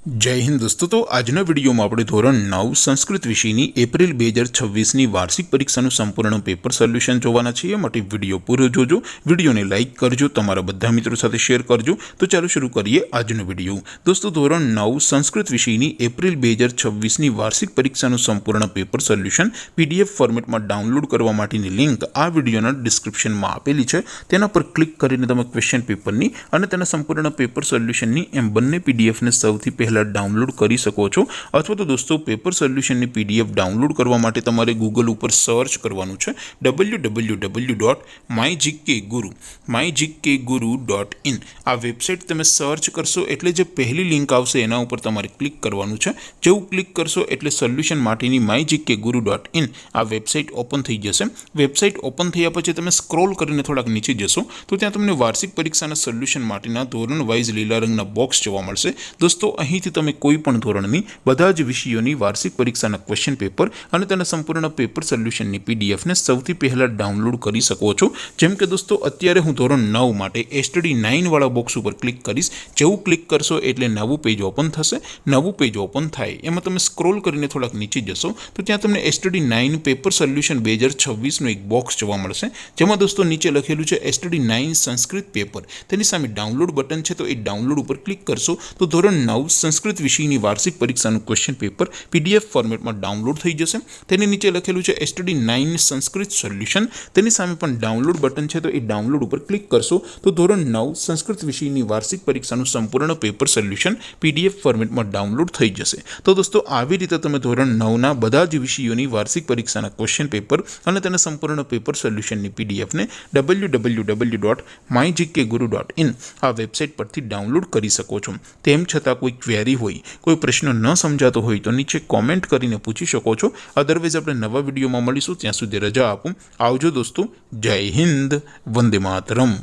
जय हिंद दोस्तों। तो આજના વિડીયોમાં આપણે ધોરણ 9 સંસ્કૃત વિષયની એપ્રિલ 2026ની વાર્ષિક પરીક્ષાનું સંપૂર્ણ પેપર સોલ્યુશન જોવાના છીએ। માટે વિડીયો પૂરો જોજો, વિડીયોને લાઇક કરજો, તમારા બધા મિત્રો સાથે શેર કરજો। તો ચાલો શરૂ કરીએ આજનો વિડીયો। દોસ્તો ધોરણ 9 સંસ્કૃત વિષયની એપ્રિલ 2026ની વાર્ષિક પરીક્ષાનું સંપૂર્ણ પેપર સોલ્યુશન પીડીએફ ફોર્મેટમાં ડાઉનલોડ કરવા માટેની લિંક આ વિડીયોના ડિસ્ક્રિપ્શનમાં આપેલી છે। તેના પર ક્લિક કરીને તમે ક્વેશ્ચન પેપરની અને તેના સંપૂર્ણ પેપર સોલ્યુશનની એમ બંને પીડીએફને સૌથી પહેલા डाउनलॉड करी सको छो। अथवा तो दोस्तों पेपर सोल्यूशन ની पीडीएफ डाउनलॉड करवा माटे तमारे गूगल पर सर्च करवानुं छे www.mygkguru.in। आ वेबसाइट तमे सर्च करशो एटले जे पहली लिंक आवशे एना उपर तमारे क्लिक करवानुं छे। जेवुं क्लिक करशो एटले सोल्यूशन माटेनी mygkguru.in आ वेबसाइट ओपन थई जशे। वेबसाइट ओपन थया पछी तमे स्क्रॉल करीने थोड़ाक नीचे जशो तो त्यां तमने वार्षिक परीक्षाना सोल्यूशन माटेना धोरण वाइज लीला रंगना बॉक्स जोवा मळशे। दोस्तों અહીંથી તમે કોઈ પણ ધોરણની બધા જ વિષયોની વાર્ષિક પરીક્ષાના ક્વેશ્ચન પેપર અને તેના સંપૂર્ણ પેપર સોલ્યુશનની પીડીએફને સૌથી પહેલા ડાઉનલોડ કરી શકો છો। જેમ કે દોસ્તો અત્યારે હું ધોરણ 9 માટે એસટીડી 9 વાળા બોક્સ ઉપર ક્લિક કરીશ। જેવું ક્લિક કરશો એટલે નવું પેજ ઓપન થશે। નવું પેજ ઓપન થાય એમાં તમે સ્ક્રોલ કરીને થોડાક નીચે જશો તો ત્યાં તમને એસટીડી 9 પેપર સોલ્યુશન 2026નું એક બોક્સ જોવા મળશે। જેમાં દોસ્તો નીચે લખેલું છે એસટીડી 9 સંસ્કૃત પેપર, તેની સામે ડાઉનલોડ બટન છે તો એ ડાઉનલોડ ઉપર ક્લિક કરશો તો ધોરણ 9 संस्कृत विषयની વાર્ષિક પરીક્ષાનું ક્વેશ્ચન પેપર પીડીએફ ફોર્મેટમાં ડાઉનલોડ થઈ જશે। તેની નીચે લખેલું છે એસટીડી 9 સંસ્કૃત સોલ્યુશન, તેની સામે પણ ડાઉનલોડ બટન છે તો એ ડાઉનલોડ ઉપર ક્લિક કરશો તો ધોરણ 9 સંસ્કૃત વિષયની વાર્ષિક પરીક્ષાનું સંપૂર્ણ પેપર સોલ્યુશન પીડીએફ ફોર્મેટમાં ડાઉનલોડ થઈ જશે। તો દોસ્તો આવી રીતે તમે ધોરણ 9ના બધા જ વિષયોની વાર્ષિક પરીક્ષાના ક્વેશ્ચન પેપર અને તેના સંપૂર્ણ પેપર સોલ્યુશનની પીડીએફને www.mygkguru.in આ વેબસાઇટ પરથી ડાઉનલોડ કરી શકો છો। તેમ છતાં કોઈ क्वेरी होय, कोई प्रश्न न समझातो होय तो नीचे कॉमेंट करीने पूछी शको छो। अदरवाइज आपणे नवा विडियोमां मळीशुं, त्यां सुधी रजा आपो। आवजो दोस्तों। जय हिंद, वंदे मातरम।